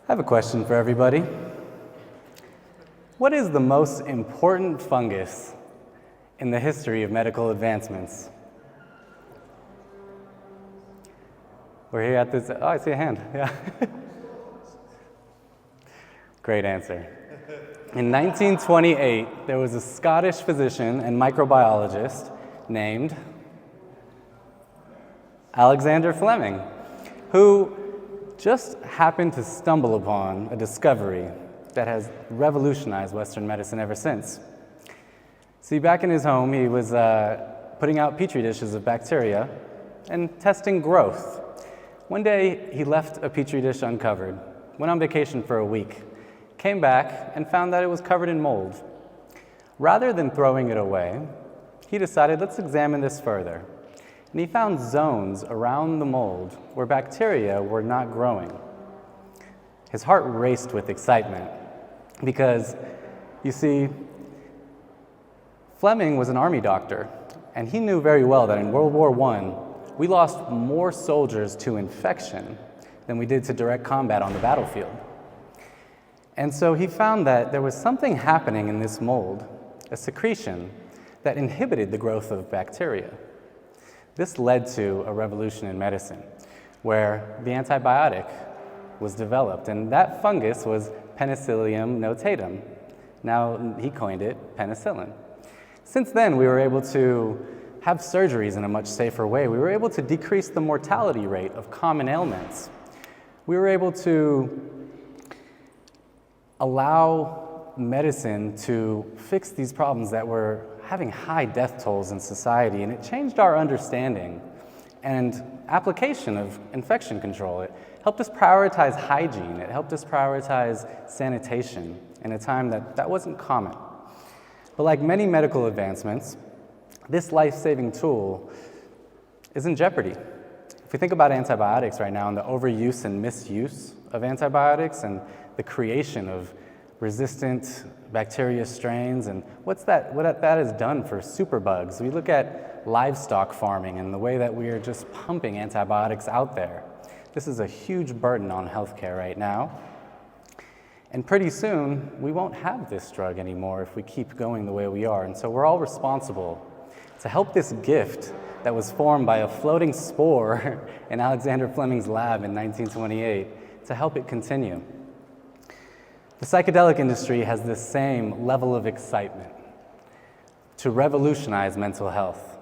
I have a question for everybody. What is the most important fungus in the history of medical advancements? We're here at this, oh, I see a hand, yeah. Great answer. In 1928, there was a Scottish physician and microbiologist named Alexander Fleming, who just happened to stumble upon a discovery that has revolutionized Western medicine ever since. See, back in his home, he was putting out petri dishes of bacteria and testing growth. One day, he left a petri dish uncovered, went on vacation for a week, came back and found that it was covered in mold. Rather than throwing it away, he decided, let's examine this further. And he found zones around the mold where bacteria were not growing. His heart raced with excitement because, you see, Fleming was an army doctor, and he knew very well that in World War I, we lost more soldiers to infection than we did to direct combat on the battlefield. And so he found that there was something happening in this mold, a secretion, that inhibited the growth of bacteria. This led to a revolution in medicine, where the antibiotic was developed, and that fungus was Penicillium notatum. Now he coined it penicillin. Since then, we were able to have surgeries in a much safer way. We were able to decrease the mortality rate of common ailments. We were able to allow medicine to fix these problems that were having high death tolls in society, and it changed our understanding and application of infection control. It helped us prioritize hygiene. It helped us prioritize sanitation in a time that wasn't common. But like many medical advancements, this life-saving tool is in jeopardy. If we think about antibiotics right now and the overuse and misuse of antibiotics and the creation of resistant bacteria strains and what that has done for superbugs. We look at livestock farming and the way that we are just pumping antibiotics out there. This is a huge burden on healthcare right now. And pretty soon, we won't have this drug anymore if we keep going the way we are. And so we're all responsible to help this gift that was formed by a floating spore in Alexander Fleming's lab in 1928 to help it continue. The psychedelic industry has this same level of excitement to revolutionize mental health.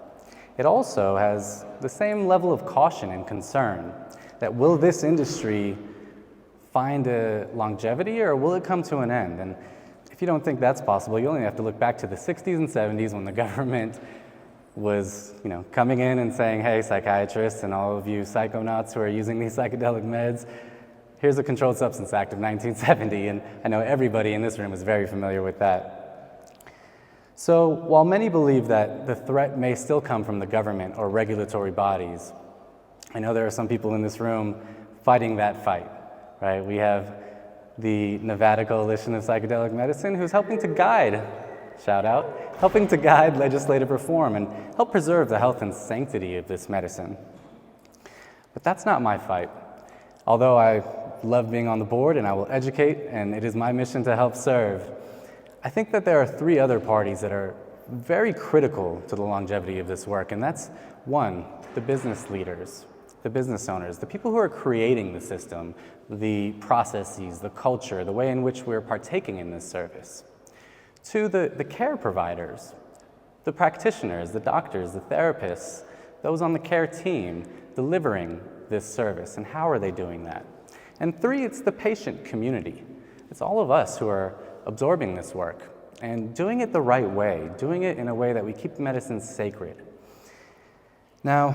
It also has the same level of caution and concern that will this industry find a longevity or will it come to an end? And if you don't think that's possible, you only have to look back to the 60s and 70s when the government was, coming in and saying, hey, psychiatrists and all of you psychonauts who are using these psychedelic meds, here's the Controlled Substance Act of 1970, and I know everybody in this room is very familiar with that. So while many believe that the threat may still come from the government or regulatory bodies, I know there are some people in this room fighting that fight, right? We have the Nevada Coalition of Psychedelic Medicine who's helping to guide, shout out, helping to guide legislative reform and help preserve the health and sanctity of this medicine. But that's not my fight. Although I love being on the board and I will educate and it is my mission to help serve, I think that there are three other parties that are very critical to the longevity of this work, and that's one, the business leaders, the business owners, the people who are creating the system, the processes, the culture, the way in which we're partaking in this service. Two, the care providers, the practitioners, the doctors, the therapists, those on the care team delivering this service, and how are they doing that? And three, it's the patient community. It's all of us who are absorbing this work and doing it the right way, doing it in a way that we keep medicine sacred. Now,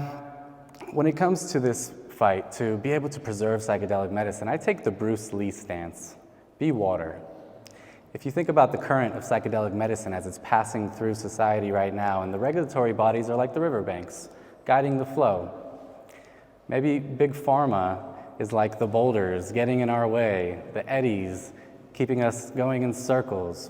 when it comes to this fight to be able to preserve psychedelic medicine, I take the Bruce Lee stance, be water. If you think about the current of psychedelic medicine as it's passing through society right now, and the regulatory bodies are like the riverbanks, guiding the flow. Maybe big pharma is like the boulders getting in our way, the eddies keeping us going in circles.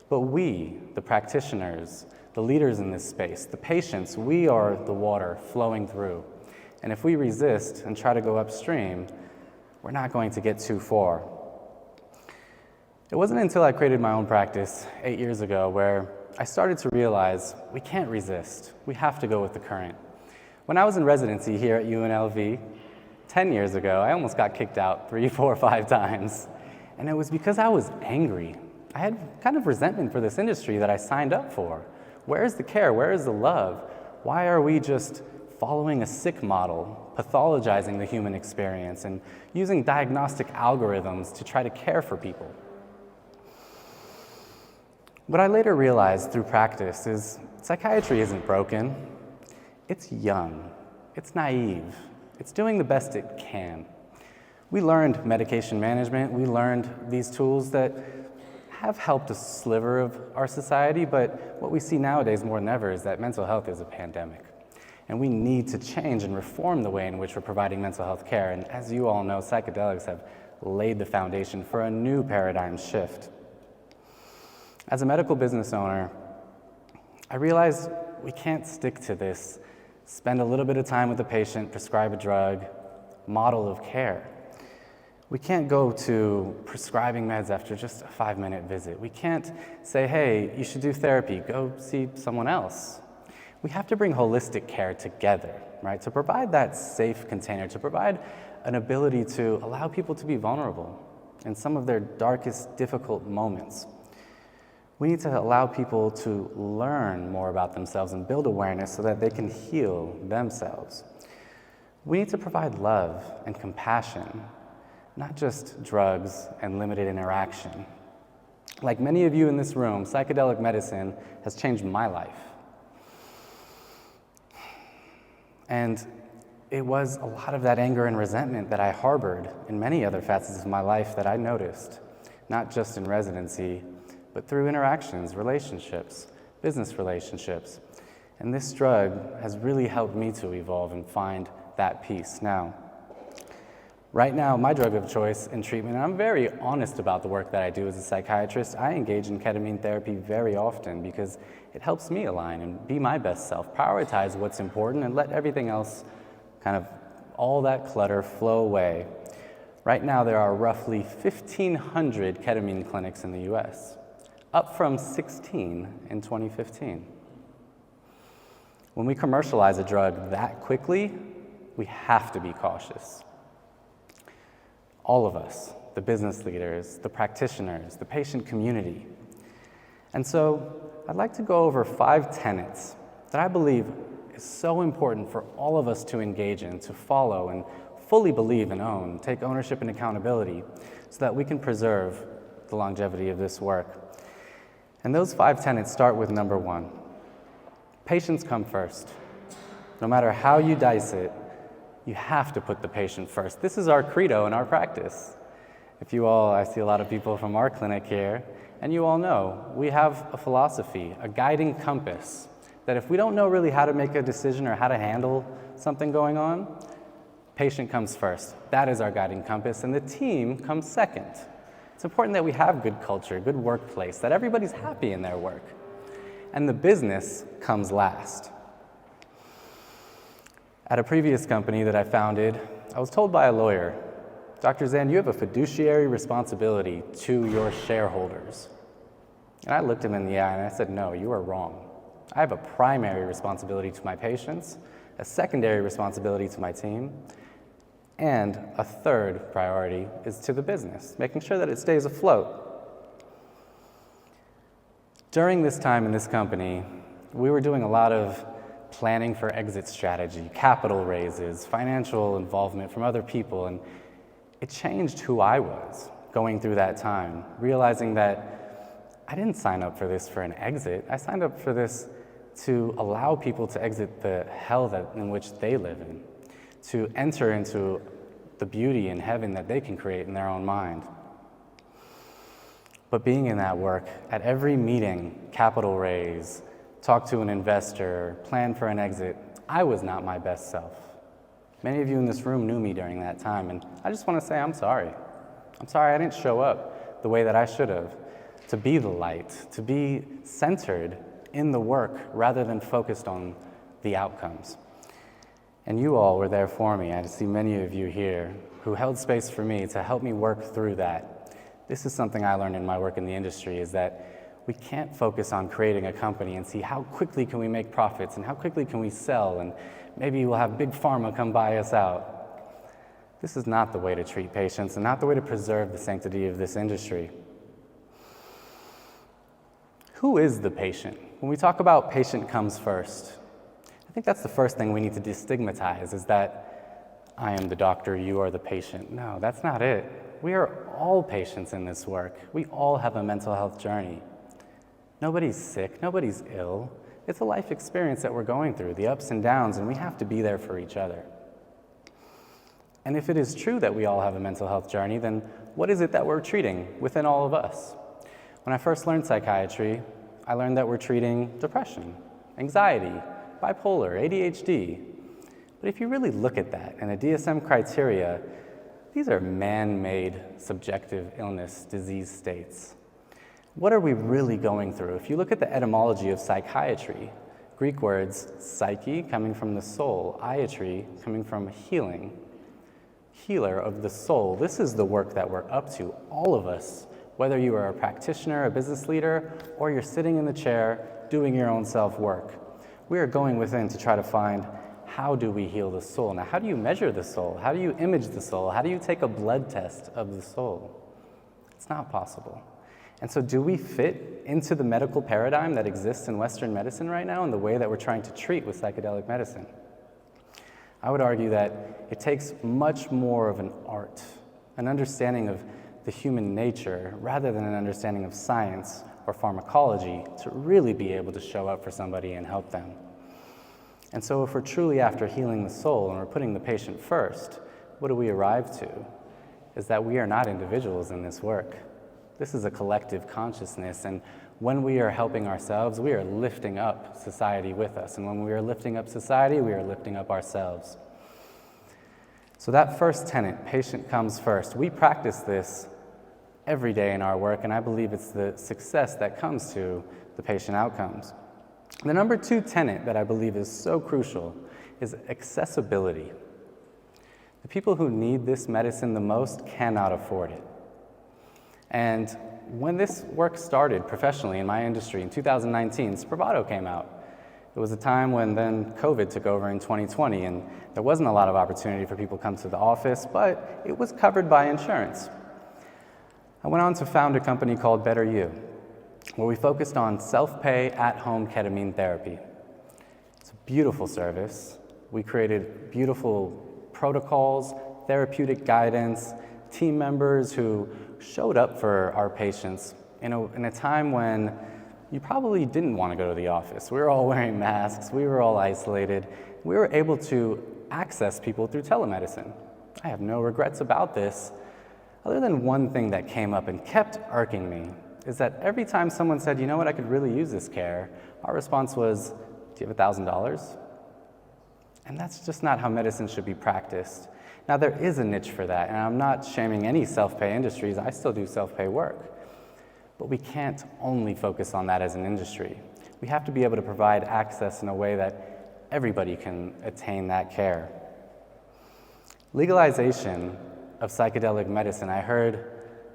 But we, the practitioners, the leaders in this space, the patients, we are the water flowing through. And if we resist and try to go upstream, we're not going to get too far. It wasn't until I created my own practice 8 years ago where I started to realize we can't resist. We have to go with the current. When I was in residency here at UNLV 10 years ago, I almost got kicked out 3, 4, 5 times. And it was because I was angry. I had kind of resentment for this industry that I signed up for. Where is the care? Where is the love? Why are we just following a sick model, pathologizing the human experience, and using diagnostic algorithms to try to care for people? What I later realized through practice is psychiatry isn't broken. It's young. It's naive. It's doing the best it can. We learned medication management. We learned these tools that have helped a sliver of our society, but what we see nowadays more than ever is that mental health is a pandemic. And we need to change and reform the way in which we're providing mental health care. And as you all know, psychedelics have laid the foundation for a new paradigm shift. As a medical business owner, I realized we can't stick to this, spend a little bit of time with the patient, prescribe a drug, model of care. We can't go to prescribing meds after just a 5-minute visit. We can't say, hey, you should do therapy, go see someone else. We have to bring holistic care together, right? To provide that safe container, to provide an ability to allow people to be vulnerable in some of their darkest, difficult moments. We need to allow people to learn more about themselves and build awareness so that they can heal themselves. We need to provide love and compassion, not just drugs and limited interaction. Like many of you in this room, psychedelic medicine has changed my life. And it was a lot of that anger and resentment that I harbored in many other facets of my life that I noticed, not just in residency, but through interactions, relationships, business relationships. And this drug has really helped me to evolve and find that peace. Now, right now, my drug of choice in treatment, and I'm very honest about the work that I do as a psychiatrist, I engage in ketamine therapy very often because it helps me align and be my best self, prioritize what's important, and let everything else, kind of all that clutter, flow away. Right now, there are roughly 1,500 ketamine clinics in the US, up from 16 in 2015. When we commercialize a drug that quickly, we have to be cautious. All of us, the business leaders, the practitioners, the patient community. And so I'd like to go over 5 tenets that I believe is so important for all of us to engage in, to follow and fully believe and own, take ownership and accountability so that we can preserve the longevity of this work. And those 5 tenets start with number 1. Patients come first. No matter how you dice it, you have to put the patient first. This is our credo in our practice. If you all, I see a lot of people from our clinic here, and you all know, we have a philosophy, a guiding compass, that if we don't know really how to make a decision or how to handle something going on, patient comes first. That is our guiding compass, and the team comes second. It's important that we have good culture, good workplace, that everybody's happy in their work. And the business comes last. At a previous company that I founded, I was told by a lawyer, Dr. Zand, you have a fiduciary responsibility to your shareholders. And I looked him in the eye and I said, no, you are wrong. I have a primary responsibility to my patients, a secondary responsibility to my team, and a third priority is to the business, making sure that it stays afloat. During this time in this company, we were doing a lot of planning for exit strategy, capital raises, financial involvement from other people, and it changed who I was going through that time, realizing that I didn't sign up for this for an exit. I signed up for this to allow people to exit the hell in which they live in, to enter into the beauty and heaven that they can create in their own mind. But being in that work, at every meeting, capital raise, talk to an investor, plan for an exit, I was not my best self. Many of you in this room knew me during that time, and I just want to say I'm sorry. I'm sorry I didn't show up the way that I should have, to be the light, to be centered in the work rather than focused on the outcomes. And you all were there for me. I see many of you here who held space for me to help me work through that. This is something I learned in my work in the industry, is that we can't focus on creating a company and see how quickly can we make profits and how quickly can we sell, and maybe we'll have big pharma come buy us out. This is not the way to treat patients and not the way to preserve the sanctity of this industry. Who is the patient? When we talk about patient comes first, I think that's the first thing we need to destigmatize, is that I am the doctor, you are the patient. No, that's not it. We are all patients in this work. We all have a mental health journey. Nobody's sick, nobody's ill. It's a life experience that we're going through, the ups and downs, and we have to be there for each other. And if it is true that we all have a mental health journey, then what is it that we're treating within all of us? When I first learned psychiatry, I learned that we're treating depression, anxiety, bipolar, ADHD. But if you really look at that and the DSM criteria, these are man-made subjective illness, disease states. What are we really going through? If you look at the etymology of psychiatry, Greek words psyche coming from the soul, iatry coming from healing, healer of the soul. This is the work that we're up to, all of us, whether you are a practitioner, a business leader, or you're sitting in the chair doing your own self-work. We are going within to try to find, how do we heal the soul? Now, how do you measure the soul? How do you image the soul? How do you take a blood test of the soul? It's not possible. And so do we fit into the medical paradigm that exists in Western medicine right now and the way that we're trying to treat with psychedelic medicine? I would argue that it takes much more of an art, an understanding of the human nature, rather than an understanding of science or pharmacology, to really be able to show up for somebody and help them. And so if we're truly after healing the soul and we're putting the patient first, what do we arrive to? Is that we are not individuals in this work. This is a collective consciousness, and when we are helping ourselves, we are lifting up society with us. And when we are lifting up society, we are lifting up ourselves. So that first tenet, patient comes first, we practice this every day in our work, and I believe it's the success that comes to the patient outcomes. The number 2 tenet that I believe is so crucial is accessibility. The people who need this medicine the most cannot afford it. And when this work started professionally in my industry in 2019, Spravato came out. It was a time when then COVID took over in 2020, and there wasn't a lot of opportunity for people to come to the office, but it was covered by insurance. I went on to found a company called Better You, where we focused on self-pay at-home ketamine therapy. It's a beautiful service. We created beautiful protocols, therapeutic guidance, team members who showed up for our patients in a time when you probably didn't want to go to the office. We were all wearing masks, we were all isolated. We were able to access people through telemedicine. I have no regrets about this, other than one thing that came up and kept irking me, is that every time someone said, you know what, I could really use this care, our response was, do you have $1,000? And that's just not how medicine should be practiced. Now, there is a niche for that, and I'm not shaming any self-pay industries. I still do self-pay work. But we can't only focus on that as an industry. We have to be able to provide access in a way that everybody can attain that care. Legalization of psychedelic medicine, I heard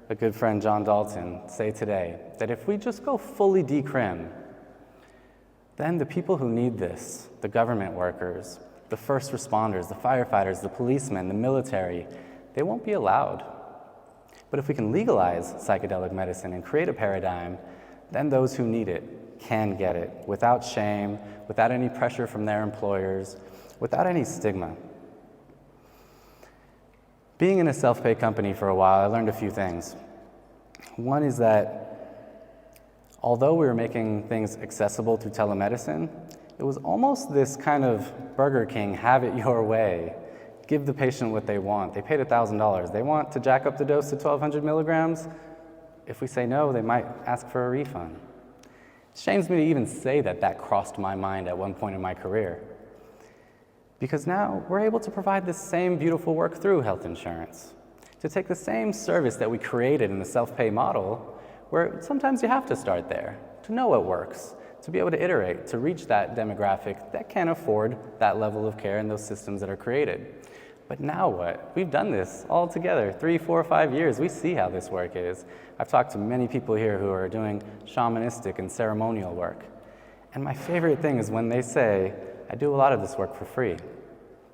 a good friend, John Dalton, say today that if we just go fully decrim, then the people who need this, the government workers, the first responders, the firefighters, the policemen, the military, they won't be allowed. But if we can legalize psychedelic medicine and create a paradigm, then those who need it can get it without shame, without any pressure from their employers, without any stigma. Being in a self-pay company for a while, I learned a few things. One is that although we were making things accessible through telemedicine, it was almost this kind of Burger King, have it your way. Give the patient what they want. They paid $1,000. They want to jack up the dose to 1,200 milligrams. If we say no, they might ask for a refund. It shames me to even say that that crossed my mind at one point in my career. Because now we're able to provide the same beautiful work through health insurance. To take the same service that we created in the self-pay model, where sometimes you have to start there, to know what works, to be able to iterate, to reach that demographic that can afford that level of care and those systems that are created. But now what? We've done this all together, 3, 4, 5 years. We see how this work is. I've talked to many people here who are doing shamanistic and ceremonial work. And my favorite thing is when they say, I do a lot of this work for free.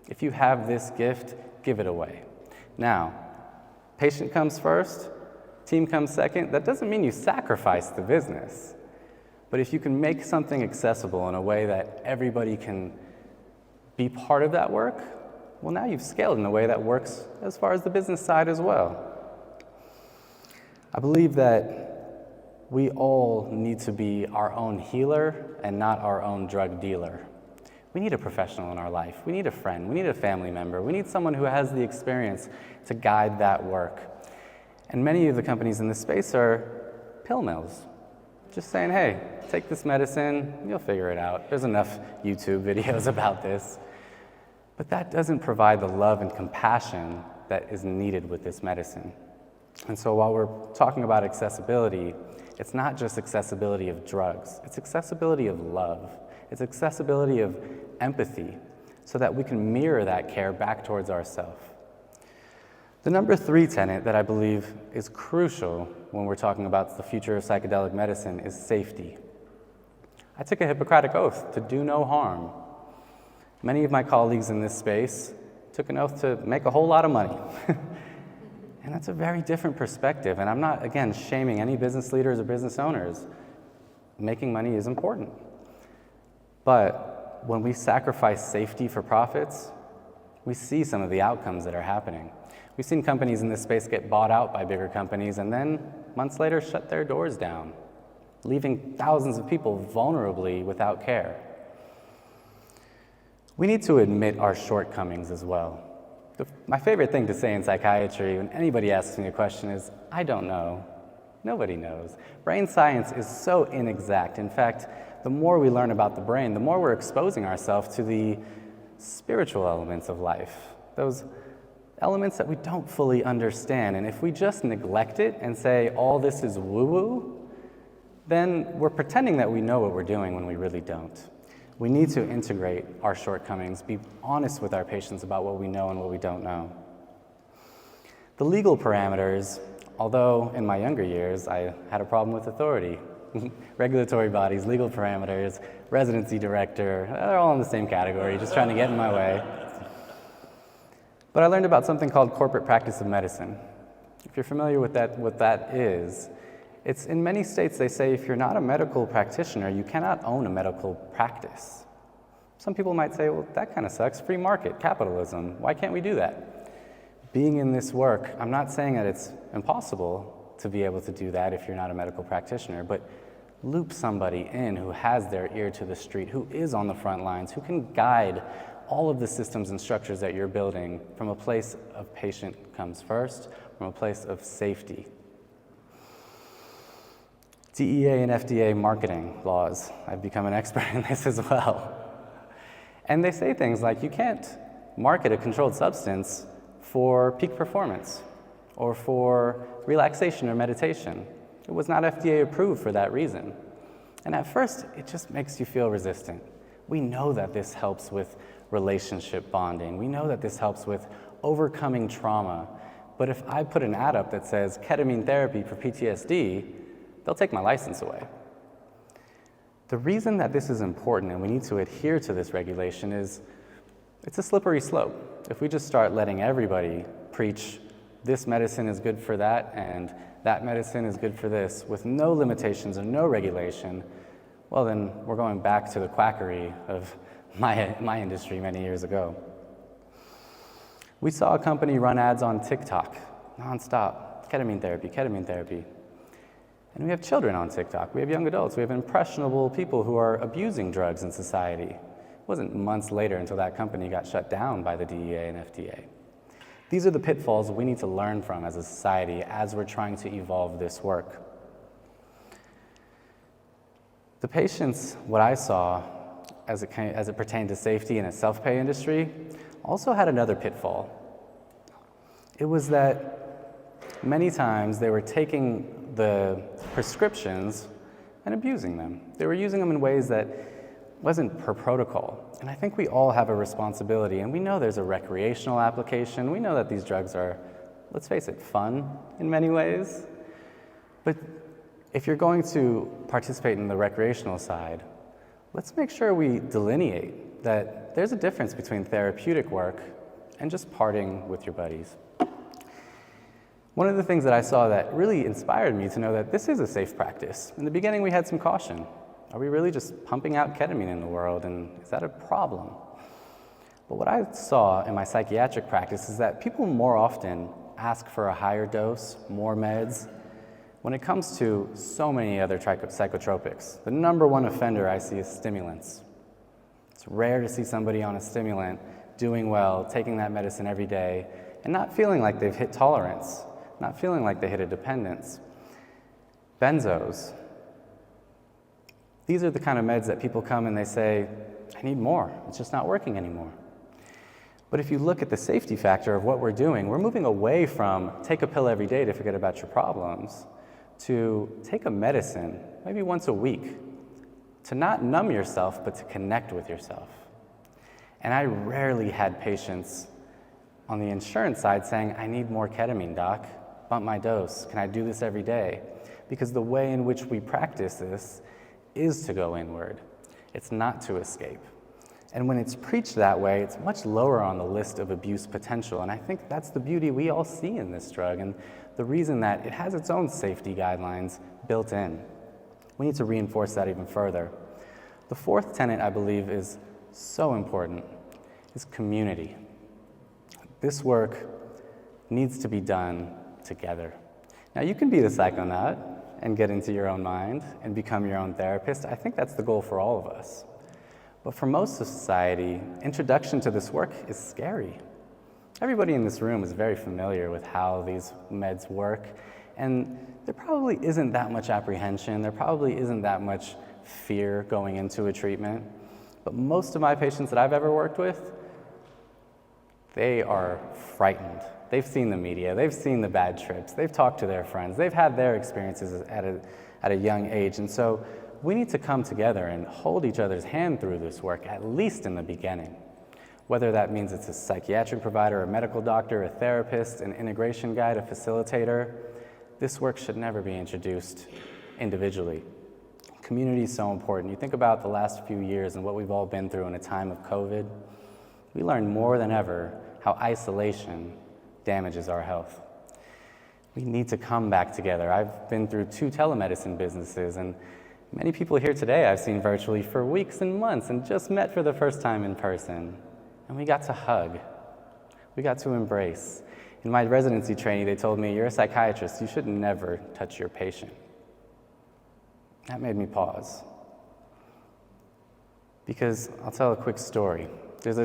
If you have this gift, give it away. Now, patient comes first, team comes second. That doesn't mean you sacrifice the business. But if you can make something accessible in a way that everybody can be part of that work, well, now you've scaled in a way that works as far as the business side as well. I believe that we all need to be our own healer and not our own drug dealer. We need a professional in our life. We need a friend. We need a family member. We need someone who has the experience to guide that work. And many of the companies in this space are pill mills. Just saying, hey, take this medicine, you'll figure it out. There's enough YouTube videos about this. But that doesn't provide the love and compassion that is needed with this medicine. And so while we're talking about accessibility, it's not just accessibility of drugs, it's accessibility of love. It's accessibility of empathy so that we can mirror that care back towards ourselves. The number 3 tenet that I believe is crucial when we're talking about the future of psychedelic medicine is safety. I took a Hippocratic oath to do no harm. Many of my colleagues in this space took an oath to make a whole lot of money. And that's a very different perspective. And I'm not, again, shaming any business leaders or business owners. Making money is important. But when we sacrifice safety for profits, we see some of the outcomes that are happening. We've seen companies in this space get bought out by bigger companies and then months later shut their doors down, leaving thousands of people vulnerably without care. We need to admit our shortcomings as well. My favorite thing to say in psychiatry when anybody asks me a question is, I don't know. Nobody knows. Brain science is so inexact. In fact, the more we learn about the brain, the more we're exposing ourselves to the spiritual elements of life, those elements that we don't fully understand. And if we just neglect it and say all this is woo-woo, then we're pretending that we know what we're doing when we really don't. We need to integrate our shortcomings, be honest with our patients about what we know and what we don't know. The legal parameters, although in my younger years I had a problem with authority, regulatory bodies, legal parameters, residency director, they're all in the same category, just trying to get in my way. But I learned about something called corporate practice of medicine. If you're familiar with what that is, it's in many states they say if you're not a medical practitioner, you cannot own a medical practice. Some people might say, well, that kind of sucks, free market, capitalism, why can't we do that? Being in this work, I'm not saying that it's impossible to be able to do that if you're not a medical practitioner, but loop somebody in who has their ear to the street, who is on the front lines, who can guide all of the systems and structures that you're building from a place of patient comes first, from a place of safety. DEA and FDA marketing laws. I've become an expert in this as well. And they say things like you can't market a controlled substance for peak performance or for relaxation or meditation. It was not FDA approved for that reason. And at first, it just makes you feel resistant. We know that this helps with relationship bonding. We know that this helps with overcoming trauma. But if I put an ad up that says ketamine therapy for PTSD, they'll take my license away. The reason that this is important and we need to adhere to this regulation is it's a slippery slope. If we just start letting everybody preach this medicine is good for that and that medicine is good for this with no limitations and no regulation, well then we're going back to the quackery of my industry many years ago. We saw a company run ads on TikTok, nonstop, ketamine therapy. And we have children on TikTok, we have young adults, we have impressionable people who are abusing drugs in society. It wasn't months later until that company got shut down by the DEA and FDA. These are the pitfalls we need to learn from as a society as we're trying to evolve this work. The patients, what I saw as it pertained to safety in a self-pay industry, also had another pitfall. It was that many times they were taking the prescriptions and abusing them. They were using them in ways that wasn't per protocol. And I think we all have a responsibility, and we know there's a recreational application. We know that these drugs are, let's face it, fun in many ways. But if you're going to participate in the recreational side, let's make sure we delineate that there's a difference between therapeutic work and just partying with your buddies. One of the things that I saw that really inspired me to know that this is a safe practice. In the beginning, we had some caution. Are we really just pumping out ketamine in the world, and is that a problem? But what I saw in my psychiatric practice is that people more often ask for a higher dose, more meds. When it comes to so many other psychotropics, the number one offender I see is stimulants. It's rare to see somebody on a stimulant doing well, taking that medicine every day, and not feeling like they've hit tolerance, not feeling like they hit a dependence. Benzos. These are the kind of meds that people come and they say, I need more, it's just not working anymore. But if you look at the safety factor of what we're doing, we're moving away from take a pill every day to forget about your problems, to take a medicine, maybe once a week, to not numb yourself, but to connect with yourself. And I rarely had patients on the insurance side saying, I need more ketamine, doc, bump my dose, can I do this every day? Because the way in which we practice this is to go inward. It's not to escape. And when it's preached that way, it's much lower on the list of abuse potential. And I think that's the beauty we all see in this drug, and the reason that it has its own safety guidelines built in. We need to reinforce that even further. The fourth tenet, I believe, is so important, is community. This work needs to be done together. Now, you can be the psychonaut and get into your own mind and become your own therapist. I think that's the goal for all of us. But for most of society, introduction to this work is scary. Everybody in this room is very familiar with how these meds work, and there probably isn't that much apprehension, there probably isn't that much fear going into a treatment. But most of my patients that I've ever worked with, they are frightened. They've seen the media, they've seen the bad trips, they've talked to their friends, they've had their experiences at a young age. And so we need to come together and hold each other's hand through this work, at least in the beginning. Whether that means it's a psychiatric provider, a medical doctor, a therapist, an integration guide, a facilitator, this work should never be introduced individually. Community is so important. You think about the last few years and what we've all been through in a time of COVID. We learned more than ever how isolation damages our health. We need to come back together. I've been through 2 telemedicine businesses, and many people here today I've seen virtually for weeks and months and just met for the first time in person. And we got to hug. We got to embrace. In my residency training, they told me, you're a psychiatrist, you should never touch your patient. That made me pause. Because I'll tell a quick story. There's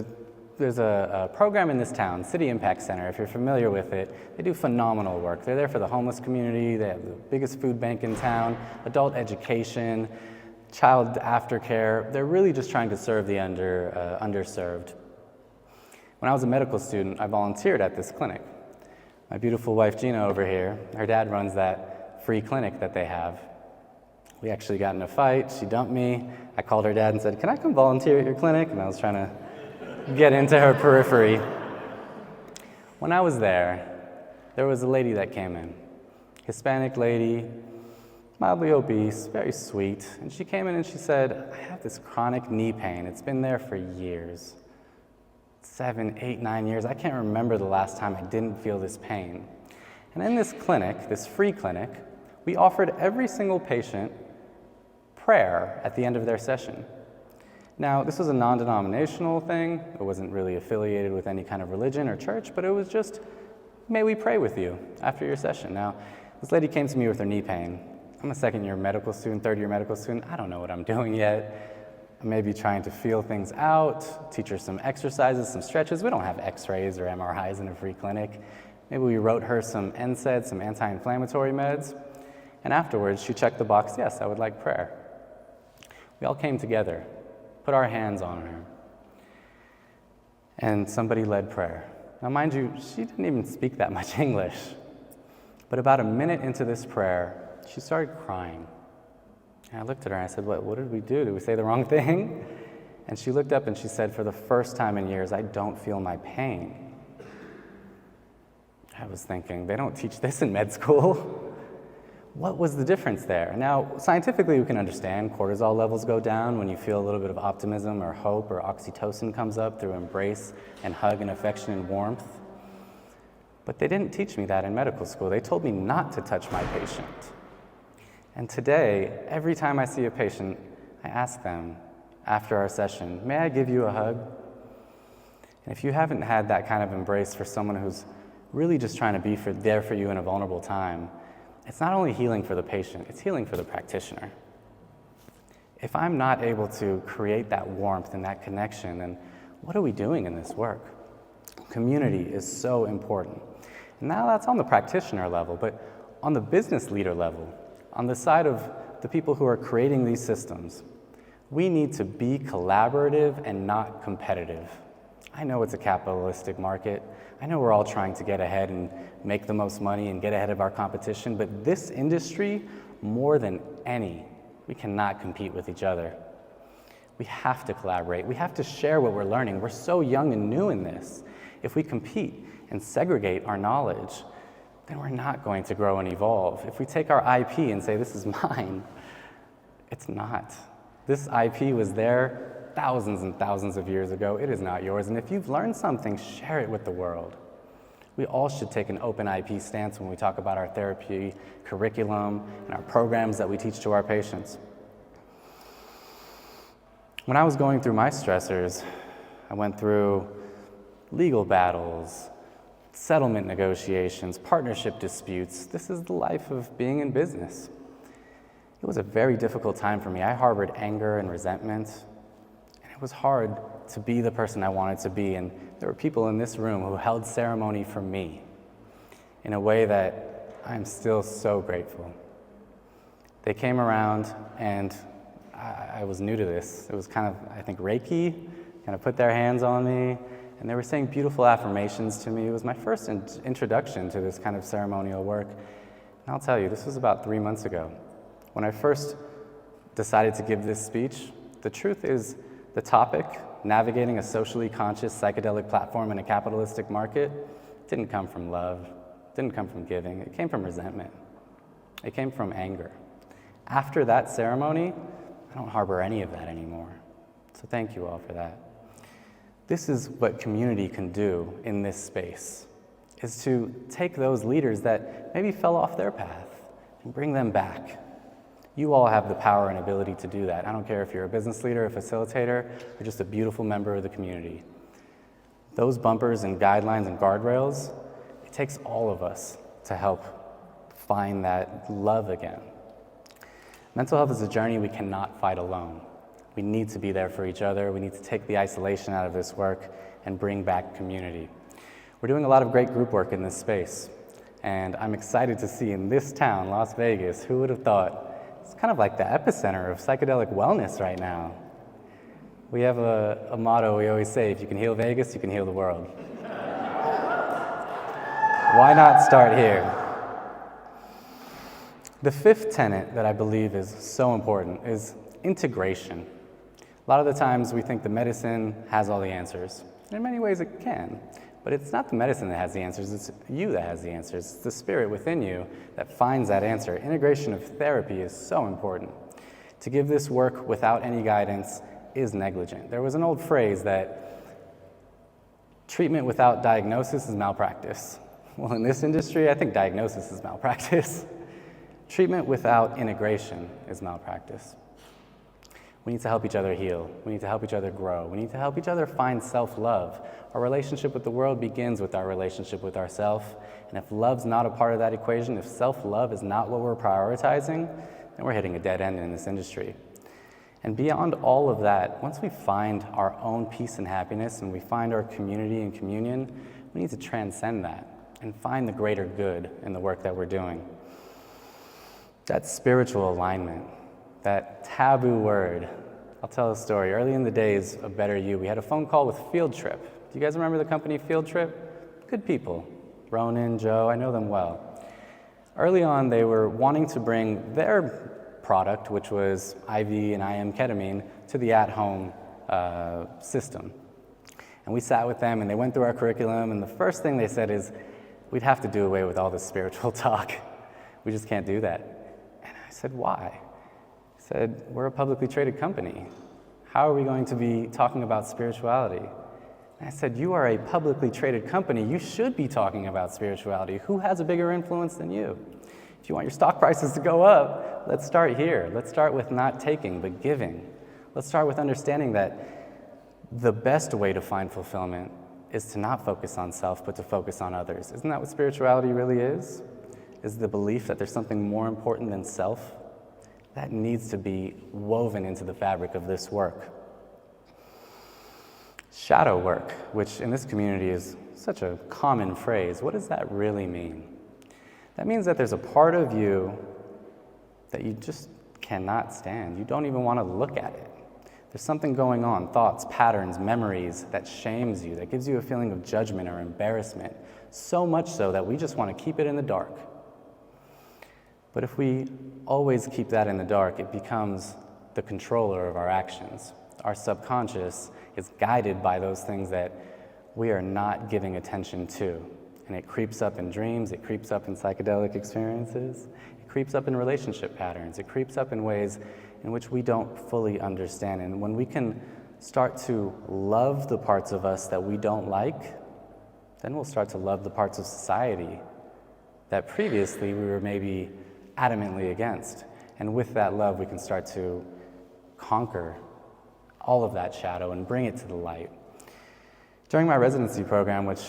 a program in this town, City Impact Center. If you're familiar with it, they do phenomenal work. They're there for the homeless community. They have the biggest food bank in town, adult education, child aftercare. They're really just trying to serve the underserved. When I was a medical student, I volunteered at this clinic. My beautiful wife, Gina, over here, her dad runs that free clinic that they have. We actually got in a fight. She dumped me. I called her dad and said, can I come volunteer at your clinic? And I was trying to get into her periphery. When I was there was a lady that came in, Hispanic lady, mildly obese, very sweet. And she came in and she said, I have this chronic knee pain. It's been there for years. 7, 8, 9 years. I can't remember the last time I didn't feel this pain. And in this clinic, this free clinic, we offered every single patient prayer at the end of their session. Now, this was a non-denominational thing. It wasn't really affiliated with any kind of religion or church, but it was just, may we pray with you after your session. Now, this lady came to me with her knee pain. I'm a second-year medical student, third-year medical student. I don't know what I'm doing yet. I may be trying to feel things out, teach her some exercises, some stretches. We don't have x-rays or MRIs in a free clinic. Maybe we wrote her some NSAIDs, some anti-inflammatory meds. And afterwards, she checked the box, yes, I would like prayer. We all came together, put our hands on her, and somebody led prayer. Now, mind you, she didn't even speak that much English. But about a minute into this prayer, she started crying. And I looked at her and I said, what did we do? Did we say the wrong thing? And she looked up and she said, for the first time in years, I don't feel my pain. I was thinking, they don't teach this in med school. What was the difference there? Now, scientifically, we can understand cortisol levels go down when you feel a little bit of optimism or hope, or oxytocin comes up through embrace and hug and affection and warmth. But they didn't teach me that in medical school. They told me not to touch my patient. And today, every time I see a patient, I ask them after our session, may I give you a hug? And if you haven't had that kind of embrace for someone who's really just trying to be there for you in a vulnerable time, it's not only healing for the patient, it's healing for the practitioner. If I'm not able to create that warmth and that connection, then what are we doing in this work? Community is so important. And now that's on the practitioner level, but on the business leader level, on the side of the people who are creating these systems, we need to be collaborative and not competitive. I know it's a capitalistic market. I know we're all trying to get ahead and make the most money and get ahead of our competition, but this industry, more than any, we cannot compete with each other. We have to collaborate. We have to share what we're learning. We're so young and new in this. If we compete and segregate our knowledge, then we're not going to grow and evolve. If we take our IP and say, this is mine, it's not. This IP was there thousands and thousands of years ago. It is not yours. And if you've learned something, share it with the world. We all should take an open IP stance when we talk about our therapy curriculum and our programs that we teach to our patients. When I was going through my stressors, I went through legal battles, settlement negotiations, partnership disputes. This is the life of being in business. It was a very difficult time for me. I harbored anger and resentment. It was hard to be the person I wanted to be, and there were people in this room who held ceremony for me in a way that I'm still so grateful. They came around, and I was new to this. It was kind of, I think, Reiki, kind of put their hands on me, and they were saying beautiful affirmations to me. It was my first introduction to this kind of ceremonial work. And I'll tell you, this was about 3 months ago. When I first decided to give this speech, the truth is, the topic, navigating a socially conscious psychedelic platform in a capitalistic market, didn't come from love, didn't come from giving, it came from resentment. It came from anger. After that ceremony, I don't harbor any of that anymore. So thank you all for that. This is what community can do in this space, is to take those leaders that maybe fell off their path and bring them back. You all have the power and ability to do that. I don't care if you're a business leader, a facilitator, or just a beautiful member of the community. Those bumpers and guidelines and guardrails, it takes all of us to help find that love again. Mental health is a journey we cannot fight alone. We need to be there for each other. We need to take the isolation out of this work and bring back community. We're doing a lot of great group work in this space, and I'm excited to see in this town, Las Vegas, who would have thought, it's kind of like the epicenter of psychedelic wellness right now. We have a motto we always say, if you can heal Vegas, you can heal the world. Why not start here? The fifth tenet that I believe is so important is integration. A lot of the times we think the medicine has all the answers. And in many ways it can. But it's not the medicine that has the answers, it's you that has the answers. It's the spirit within you that finds that answer. Integration of therapy is so important. To give this work without any guidance is negligent. There was an old phrase that treatment without diagnosis is malpractice. Well, in this industry, I think diagnosis is malpractice. Treatment without integration is malpractice. We need to help each other heal. We need to help each other grow. We need to help each other find self-love. Our relationship with the world begins with our relationship with ourselves. And if love's not a part of that equation, if self-love is not what we're prioritizing, then we're hitting a dead end in this industry. And beyond all of that, once we find our own peace and happiness and we find our community and communion, we need to transcend that and find the greater good in the work that we're doing. That spiritual alignment, that taboo word. I'll tell a story. Early in the days of Better You, we had a phone call with Field Trip. Do you guys remember the company Field Trip? Good people. Ronan, Joe, I know them well. Early on, they were wanting to bring their product, which was IV and IM ketamine, to the at-home system. And we sat with them, and they went through our curriculum, and the first thing they said is, we'd have to do away with all this spiritual talk. We just can't do that. And I said, why? He said, we're a publicly traded company. How are we going to be talking about spirituality? And I said, you are a publicly traded company. You should be talking about spirituality. Who has a bigger influence than you? If you want your stock prices to go up, let's start here. Let's start with not taking, but giving. Let's start with understanding that the best way to find fulfillment is to not focus on self, but to focus on others. Isn't that what spirituality really is? Is the belief that there's something more important than self? That needs to be woven into the fabric of this work. Shadow work, which in this community is such a common phrase, what does that really mean? That means that there's a part of you that you just cannot stand. You don't even want to look at it. There's something going on, thoughts, patterns, memories that shames you, that gives you a feeling of judgment or embarrassment, so much so that we just want to keep it in the dark. But if we always keep that in the dark, it becomes the controller of our actions. Our subconscious is guided by those things that we are not giving attention to. And it creeps up in dreams, it creeps up in psychedelic experiences, it creeps up in relationship patterns, it creeps up in ways in which we don't fully understand. And when we can start to love the parts of us that we don't like, then we'll start to love the parts of society that previously we were maybe adamantly against. And with that love, we can start to conquer all of that shadow and bring it to the light. During my residency program, which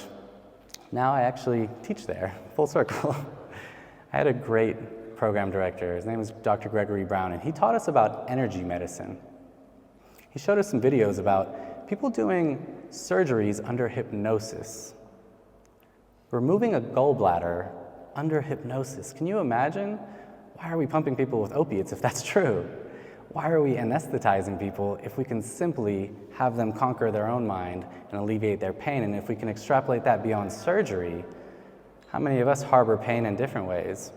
now I actually teach there, full circle, I had a great program director. His name was Dr. Gregory Brown, and he taught us about energy medicine. He showed us some videos about people doing surgeries under hypnosis, removing a gallbladder under hypnosis. Can you imagine? Why are we pumping people with opiates if that's true? Why are we anesthetizing people if we can simply have them conquer their own mind and alleviate their pain? And if we can extrapolate that beyond surgery, how many of us harbor pain in different ways?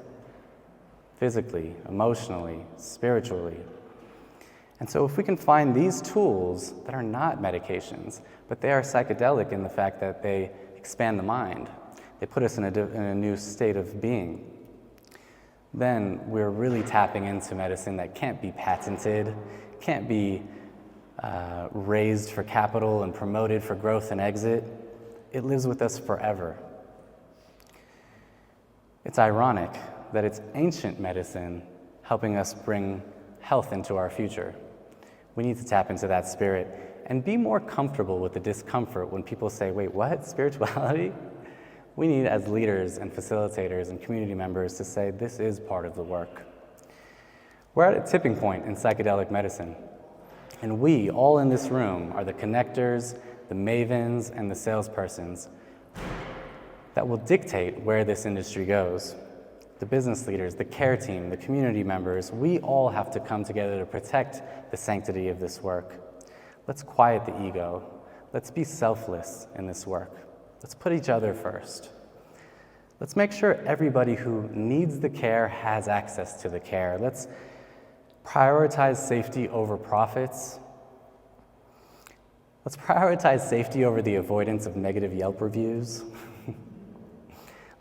Physically, emotionally, spiritually. And so if we can find these tools that are not medications, but they are psychedelic in the fact that they expand the mind, they put us in a new state of being, then we're really tapping into medicine that can't be patented, can't be raised for capital and promoted for growth and exit. It lives with us forever. It's ironic that it's ancient medicine helping us bring health into our future. We need to tap into that spirit and be more comfortable with the discomfort when people say, wait, what? Spirituality? We need, as leaders and facilitators and community members, to say this is part of the work. We're at a tipping point in psychedelic medicine, and we, all in this room, are the connectors, the mavens, and the salespersons that will dictate where this industry goes. The business leaders, the care team, the community members, we all have to come together to protect the sanctity of this work. Let's quiet the ego. Let's be selfless in this work. Let's put each other first. Let's make sure everybody who needs the care has access to the care. Let's prioritize safety over profits. Let's prioritize safety over the avoidance of negative Yelp reviews.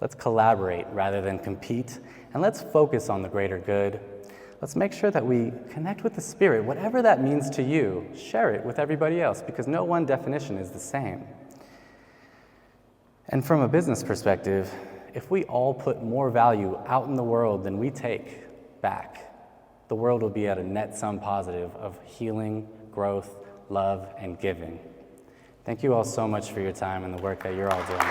Let's collaborate rather than compete, and let's focus on the greater good. Let's make sure that we connect with the spirit. Whatever that means to you, share it with everybody else, because no one definition is the same. And from a business perspective, if we all put more value out in the world than we take back, the world will be at a net sum positive of healing, growth, love, and giving. Thank you all so much for your time and the work that you're all doing.